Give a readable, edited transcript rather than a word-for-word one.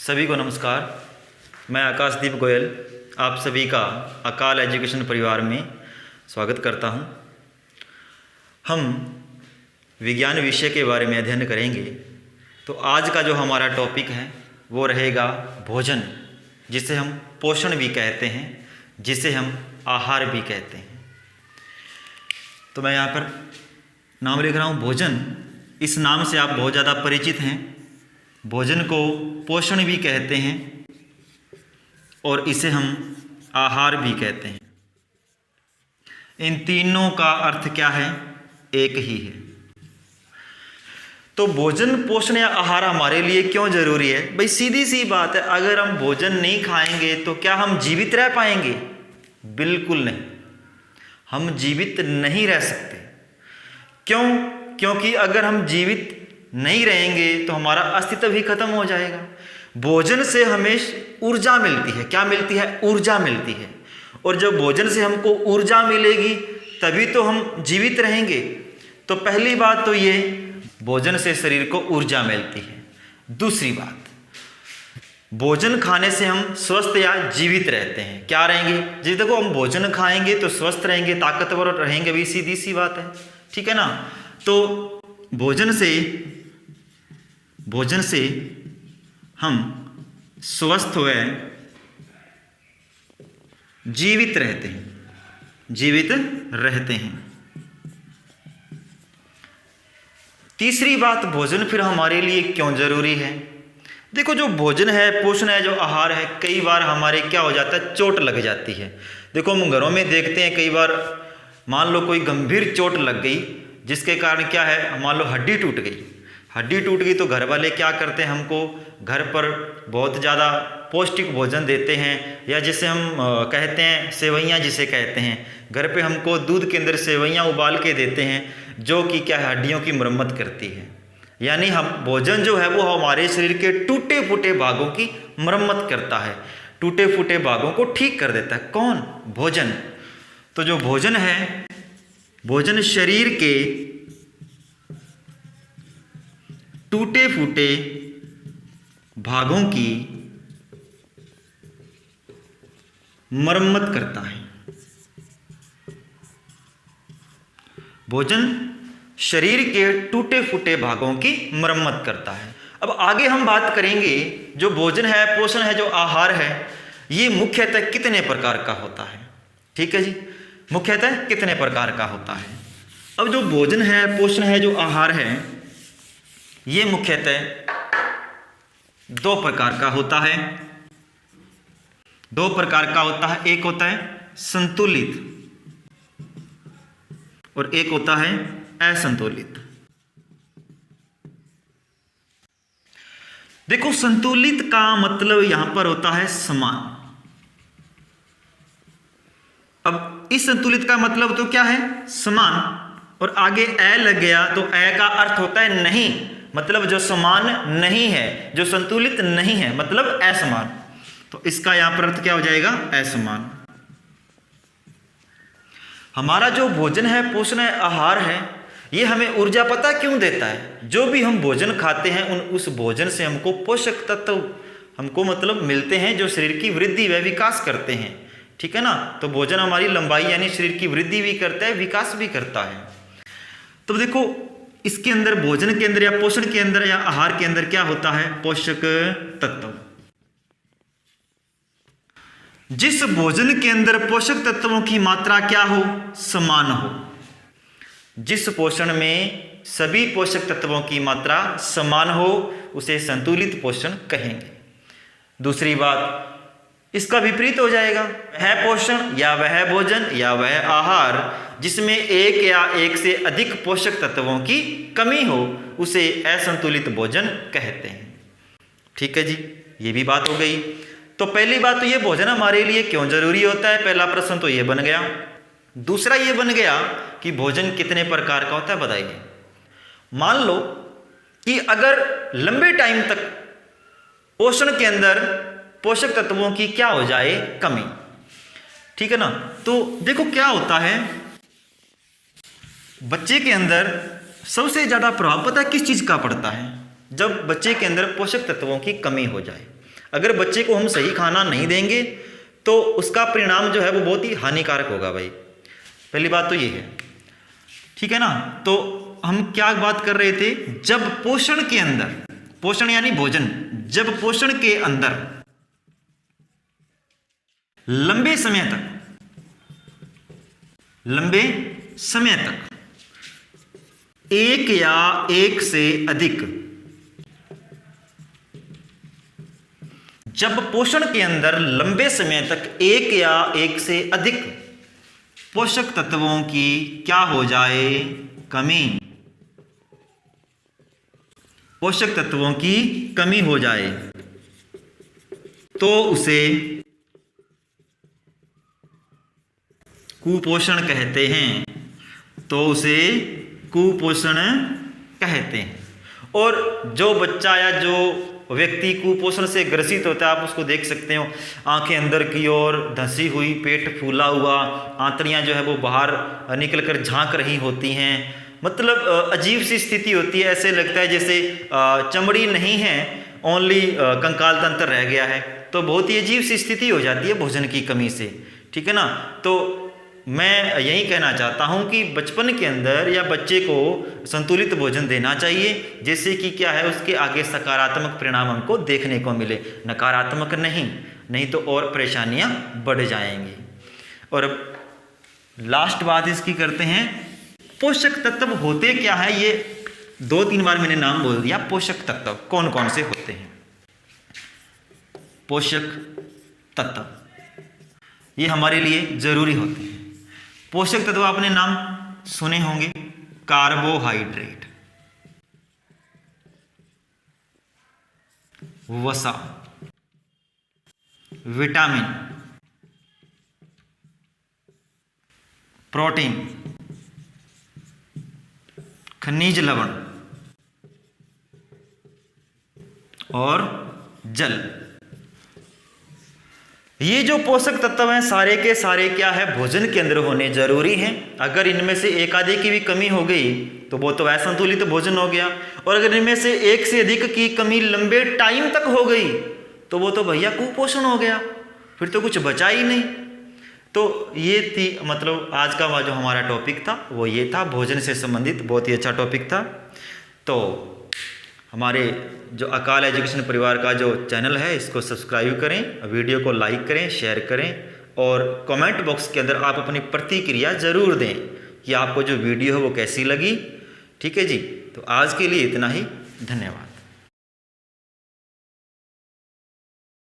सभी को नमस्कार। मैं आकाशदीप गोयल आप सभी का अकाल एजुकेशन परिवार में स्वागत करता हूं। हम विज्ञान विषय के बारे में अध्ययन करेंगे। तो आज का जो हमारा टॉपिक है वो रहेगा भोजन, जिसे हम पोषण भी कहते हैं, जिसे हम आहार भी कहते हैं। तो मैं यहाँ पर नाम लिख रहा हूँ भोजन। इस नाम से आप बहुत ज़्यादा परिचित हैं। भोजन को पोषण भी कहते हैं और इसे हम आहार भी कहते हैं। इन तीनों का अर्थ क्या है? एक ही है। तो भोजन, पोषण या आहार हमारे लिए क्यों जरूरी है? भाई सीधी सी बात है, अगर हम भोजन नहीं खाएंगे तो क्या हम जीवित रह पाएंगे? बिल्कुल नहीं, हम जीवित नहीं रह सकते। क्यों? क्योंकि अगर हम जीवित नहीं रहेंगे तो हमारा अस्तित्व भी खत्म हो जाएगा। भोजन से हमें ऊर्जा मिलती है। क्या मिलती है? ऊर्जा मिलती है। और जब भोजन से हमको ऊर्जा मिलेगी तभी तो हम जीवित रहेंगे। तो पहली बात तो ये, भोजन से शरीर को ऊर्जा मिलती है। दूसरी बात, भोजन खाने से हम स्वस्थ या जीवित रहते हैं। क्या रहेंगे? जी देखो, हम भोजन खाएंगे तो स्वस्थ रहेंगे, ताकतवर रहेंगे, भी सीधी सी बात है। ठीक है ना? तो भोजन से हम स्वस्थ हुए, जीवित रहते हैं। तीसरी बात, भोजन फिर हमारे लिए क्यों जरूरी है? देखो, जो भोजन है, पोषण है, जो आहार है, कई बार हमारे क्या हो जाता है, चोट लग जाती है। देखो, हम घरों में देखते हैं, कई बार मान लो कोई गंभीर चोट लग गई, जिसके कारण क्या है, मान लो हड्डी टूट गई तो घर वाले क्या करते हैं, हमको घर पर बहुत ज़्यादा पौष्टिक भोजन देते हैं, या जिसे हम कहते हैं सेवइयाँ, जिसे कहते हैं, घर पे हमको दूध के अंदर सेवइयाँ उबाल के देते हैं, जो कि क्या है, हड्डियों की मरम्मत करती है। यानी हम भोजन जो है वो हमारे शरीर के टूटे फूटे भागों की मरम्मत करता है, टूटे फूटे भागों को ठीक कर देता है। कौन? भोजन। तो जो भोजन है, भोजन शरीर के टूटे फूटे भागों की मरम्मत करता है। भोजन शरीर के टूटे फूटे भागों की मरम्मत करता है। अब आगे हम बात करेंगे, जो भोजन है, पोषण है, जो आहार है, ये मुख्यतः कितने प्रकार का होता है। ठीक है जी, मुख्यतः कितने प्रकार का होता है। अब जो भोजन है, पोषण है, जो आहार है, ये मुख्यतः दो प्रकार का होता है। एक होता है संतुलित और एक होता है असंतुलित। देखो, संतुलित का मतलब यहां पर होता है समान। अब इस संतुलित का मतलब तो क्या है? समान। और आगे ए लग गया तो ए का अर्थ होता है नहीं, मतलब जो समान नहीं है, जो संतुलित नहीं है, मतलब असमान। तो इसका यहां पर अर्थ क्या हो जाएगा? असमान। हमारा जो भोजन है, पोषण है, आहार है, ये हमें ऊर्जा पता क्यों देता है? जो भी हम भोजन खाते हैं उस भोजन से हमको पोषक तत्व हमको मतलब मिलते हैं, जो शरीर की वृद्धि व विकास करते हैं। ठीक है ना? तो भोजन हमारी लंबाई यानी शरीर की वृद्धि भी करता है, विकास भी करता है। तो देखो, इसके अंदर, भोजन के अंदर या पोषण के अंदर या आहार के अंदर क्या होता है? पोषक तत्व। जिस भोजन के अंदर पोषक तत्वों की मात्रा क्या हो? समान हो। जिस पोषण में सभी पोषक तत्वों की मात्रा समान हो, उसे संतुलित पोषण कहेंगे। दूसरी बात, इसका विपरीत हो जाएगा, वह पोषण या वह भोजन या वह आहार जिसमें एक या एक से अधिक पोषक तत्वों की कमी हो, उसे असंतुलित भोजन कहते हैं। ठीक है जी, ये भी बात हो गई। तो पहली बात तो ये, भोजन हमारे लिए क्यों जरूरी होता है, पहला प्रश्न तो ये बन गया। दूसरा ये बन गया कि भोजन कितने प्रकार का होता है, बताइए। मान लो कि अगर लंबे टाइम तक पोषण के अंदर पोषक तत्वों की क्या हो जाए, कमी। ठीक है ना? तो देखो क्या होता है, बच्चे के अंदर सबसे ज़्यादा प्रभाव पता है किस चीज़ का पड़ता है? जब बच्चे के अंदर पोषक तत्वों की कमी हो जाए। अगर बच्चे को हम सही खाना नहीं देंगे तो उसका परिणाम जो है वो बहुत ही हानिकारक होगा भाई। पहली बात तो ये है, ठीक है ना। तो हम क्या बात कर रहे थे, जब पोषण के अंदर, पोषण यानी भोजन, जब पोषण के अंदर लंबे समय तक एक या एक से अधिक, जब पोषण के अंदर लंबे समय तक एक या एक से अधिक पोषक तत्वों की क्या हो जाए, कमी, पोषक तत्वों की कमी हो जाए, तो उसे कुपोषण कहते हैं, तो उसे कुपोषण कहते हैं। और जो बच्चा या जो व्यक्ति कुपोषण से ग्रसित होता है, आप उसको देख सकते हो, आंखें अंदर की ओर धंसी हुई, पेट फूला हुआ, आंतड़ियां जो है वो बाहर निकलकर झांक रही होती हैं, मतलब अजीब सी स्थिति होती है। ऐसे लगता है जैसे चमड़ी नहीं है, ओनली कंकाल तंत्र रह गया है। तो बहुत ही अजीब सी स्थिति हो जाती है भोजन की कमी से, ठीक है ना। तो मैं यही कहना चाहता हूं कि बचपन के अंदर या बच्चे को संतुलित भोजन देना चाहिए, जिससे कि क्या है, उसके आगे सकारात्मक परिणाम हमको देखने को मिले, नकारात्मक नहीं तो और परेशानियां बढ़ जाएंगी। और अब लास्ट बात इसकी करते हैं, पोषक तत्व होते क्या है। ये 2-3 बार मैंने नाम बोल दिया, पोषक तत्व कौन कौन से होते हैं। पोषक तत्व ये हमारे लिए जरूरी होते हैं। पोषक तत्व आपने नाम सुने होंगे, कार्बोहाइड्रेट, वसा, विटामिन, प्रोटीन, खनिज लवण और जल। ये जो पोषक तत्व हैं सारे के सारे क्या है, भोजन के अंदर होने जरूरी हैं। अगर इनमें से एक आधे की भी कमी हो गई तो वो तो असंतुलित भोजन हो गया, और अगर इनमें से एक से अधिक की कमी लंबे टाइम तक हो गई तो वो तो भैया कुपोषण हो गया, फिर तो कुछ बचा ही नहीं। तो ये थी मतलब आज का जो हमारा टॉपिक था वो ये था, भोजन से संबंधित बहुत ही अच्छा टॉपिक था। तो हमारे जो अकाल एजुकेशन परिवार का जो चैनल है इसको सब्सक्राइब करें, वीडियो को लाइक करें, शेयर करें, और कमेंट बॉक्स के अंदर आप अपनी प्रतिक्रिया ज़रूर दें कि आपको जो वीडियो है वो कैसी लगी। ठीक है जी, तो आज के लिए इतना ही, धन्यवाद।